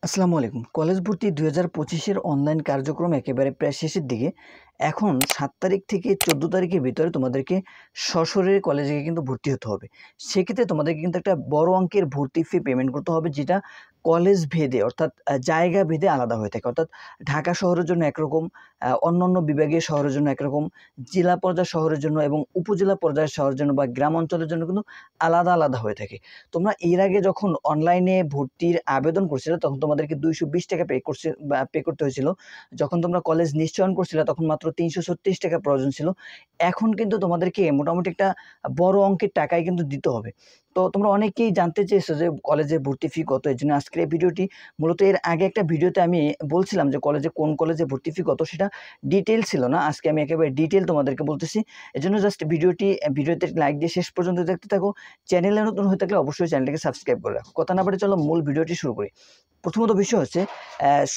আসসালামু আলাইকুম। কলেজ ভর্তি ২০২৫ এর অনলাইন কার্যক্রম একেবারে প্রায় শেষের দিকে। এখন ৭ তারিখ থেকে ১৪ তারিখের ভিতরে তোমাদেরকে সশরীরে কলেজে কিন্তু ভর্তি হতে হবে। সেক্ষেত্রে তোমাদেরকে কিন্তু একটা বড় অঙ্কের ভর্তি ফি পেমেন্ট করতে হবে, যেটা কলেজ ভেদে অর্থাৎ জায়গা ভেদে আলাদা হয়ে থাকে। অর্থাৎ ঢাকা শহরের জন্য একরকম, অন্যান্য বিভাগীয় শহরের জন্য একরকম, জেলা পর্যায় শহরের জন্য এবং উপজেলা পর্যায়ের শহরের জন্য বা গ্রাম অঞ্চলের জন্য কিন্তু আলাদা, আলাদা হয়ে থাকে। তোমরা এর আগে যখন অনলাইনে ভর্তির আবেদন করছিলে তখন তোমাদেরকে ৳২২০ পে করতে হয়েছিল। যখন তোমরা কলেজ নিশ্চয়ন করছিলে তখন মাত্র ৳৩৩৬ প্রয়োজন ছিল। এখন কিন্তু তোমাদেরকে মোটামুটি একটা বড় অঙ্কের টাকাই কিন্তু দিতে হবে। তো তোমরা অনেকেই জানতে চেয়েছো যে কলেজে ভর্তি ফি কত? এজন্য আজকের এই ভিডিওটি। মূলত এর আগে একটা ভিডিওতে আমি বলছিলাম যে কোন কলেজে ভর্তি ফি কত, সেটা ডিটেইল ছিল না। আজকে আমি একেবারে ডিটেইল তোমাদেরকে বলতেছি। এজন্য জাস্ট ভিডিওতে লাইক দিয়ে শেষ পর্যন্ত দেখতে থাকো। চ্যানেলে নতুন হয়ে থাকলে অবশ্যই চ্যানেলটিকে সাবস্ক্রাইব করে রাখো। কথা না বাড়িয়ে চলো মূল ভিডিওটি শুরু করি। প্রথমত বিষয় হচ্ছে,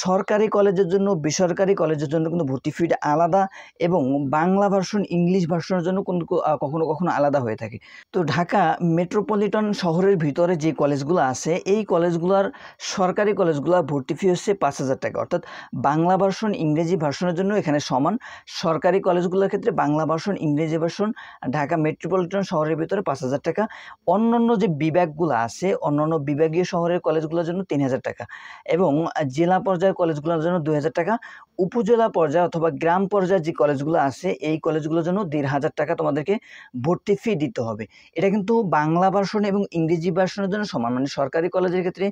সরকারি কলেজের জন্য বেসরকারি কলেজের জন্য কিন্তু ভর্তি ফিটা আলাদা, এবং বাংলা ভার্সন ইংলিশ ভার্সনের জন্য কিন্তু কখনো কখনো আলাদা হয়ে থাকে। তো ঢাকা মেট্রোপলিটন শহরের ভিতরে যে কলেজগুলো আছে, এই কলেজগুলোর সরকারি কলেজগুলোর ভর্তি ফি হচ্ছে ৳৫,০০০। অর্থাৎ বাংলা ভার্সন ইংরেজি ভার্সনের জন্য এখানে সমান। সরকারি কলেজগুলোর ক্ষেত্রে বাংলা ভার্সন ইংরেজি ভার্সন ঢাকা মেট্রোপলিটন শহরের ভিতরে ৳৫,০০০। অন্যান্য যে বিভাগগুলো আছে, অন্যান্য বিভাগীয় শহরের কলেজগুলোর জন্য ৳৩,০০০ এবং জেলা পর্যায়ের কলেজগুলোর জন্য ৳২,০০০। উপজেলা পর্যায়ে অথবা গ্রাম পর্যায়ের যে কলেজগুলো আছে, এই কলেজগুলোর জন্য ৳১,৫০০ তোমাদেরকে ভর্তি ফি দিতে হবে। এটা কিন্তু বাংলা ভার্সন এবং ইংরেজি ভার্সনের জন্য সমান। মানে সরকারি কলেজের ক্ষেত্রে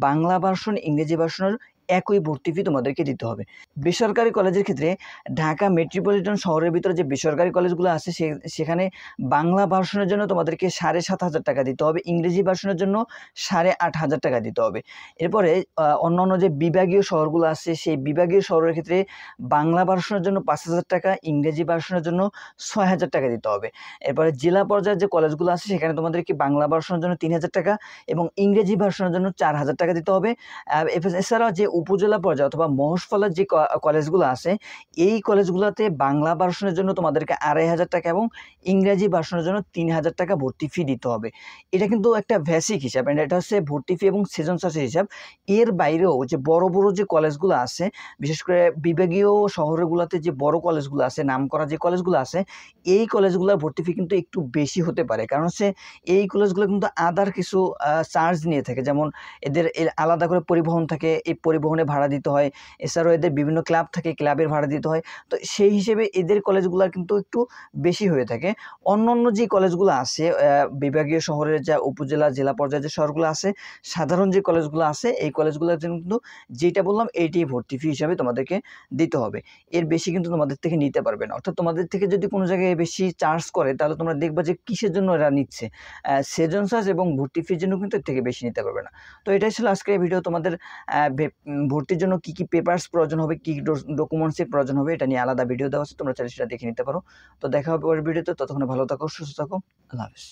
বাংলা ভার্সন ইংরেজি ভার্সনের একই ভর্তি ফি তোমাদেরকে দিতে হবে। বেসরকারি কলেজের ক্ষেত্রে ঢাকা মেট্রোপলিটন শহরের ভিতরে যে বেসরকারি কলেজগুলো আছে, সেখানে বাংলা ভার্সনের জন্য তোমাদেরকে ৳৭,৫০০ দিতে হবে, ইংরেজি ভার্সনের জন্য ৳৮,৫০০ দিতে হবে। এরপরে অন্যান্য যে বিভাগীয় শহরগুলো আছে, সেই বিভাগীয় শহরের ক্ষেত্রে বাংলা ভার্সনের জন্য ৳৫,০০০, ইংরেজি ভার্সনের জন্য ৳৬,০০০ দিতে হবে। এরপরে জেলা পর্যায়ের যে কলেজগুলো আছে, সেখানে তোমাদেরকে বাংলা ভার্সনের জন্য ৳৩,০০০ এবং ইংরেজি ভার্সনের জন্য ৳৪,০০০ দিতে হবে। এছাড়াও যে উপজেলা পর্যায়ে অথবা মহসফলের যে কলেজগুলো আছে, এই কলেজগুলোতে বাংলা ভার্সনের জন্য তোমাদেরকে ৳২,৫০০ এবং ইংরেজি ভার্সনের জন্য ৳৩,০০০ ভর্তি ফি দিতে হবে। এটা কিন্তু একটা বেসিক হিসাব, এটা হচ্ছে ভর্তি ফি এবং সেশন চার্জের হিসাব। এর বাইরেও যে বড় বড় যে কলেজগুলো আছে, বিশেষ করে বিভাগীয় শহরগুলোতে যে বড় কলেজগুলো আছে, নামকরা যে কলেজগুলো আছে, এই কলেজগুলোর ভর্তি ফি কিন্তু একটু বেশি হতে পারে। কারণ হচ্ছে এই কলেজগুলো কিন্তু আদার কিছু চার্জ নিয়ে থাকে। যেমন এদের আলাদা করে পরিবহন থাকে, এই পরিবহনে ভাড়া দিতে হয়। এছাড়াও এদের বিভিন্ন ক্লাব থাকে, ক্লাবের ভাড়া দিতে হয়। তো সেই হিসেবে এদের কলেজগুলোর কিন্তু একটু বেশি হয়ে থাকে। অন্যান্য যে কলেজগুলো আছে, বিভাগীয় শহরের যা উপজেলা জেলা পর্যায়ে যে শহরগুলো আছে, সাধারণ যে কলেজগুলো আছে, এই কলেজগুলোর জন্য কিন্তু যেটা বললাম এইটাই ভর্তি ফি হিসাবে তোমাদেরকে দিতে হবে। এর বেশি কিন্তু তোমাদের থেকে নিতে পারবে না। অর্থাৎ তোমাদের থেকে যদি কোনো জায়গায় বেশি চার্জ করে, তাহলে তোমরা দেখবা যে কিসের জন্য এরা নিচ্ছে। সেশন চার্জ এবং ভর্তি ফির জন্য কিন্তু এর থেকে বেশি নিতে পারবে না। তো এটাই ছিল আজকের এই ভিডিও। তোমাদের ভর্তির জন্য কী কী পেপারস প্রয়োজন হবে, কী ডকুমেন্টসের প্রয়োজন হবে, এটা নিয়ে আলাদা ভিডিও দেওয়া আছে, তোমরা চাইলে সেটা দেখে নিতে পারো। তো দেখা হবে পরের ভিডিওতে। ততক্ষণে ভালো থাকো, সুস্থ থাকো। আল্লাহ হাফেজ।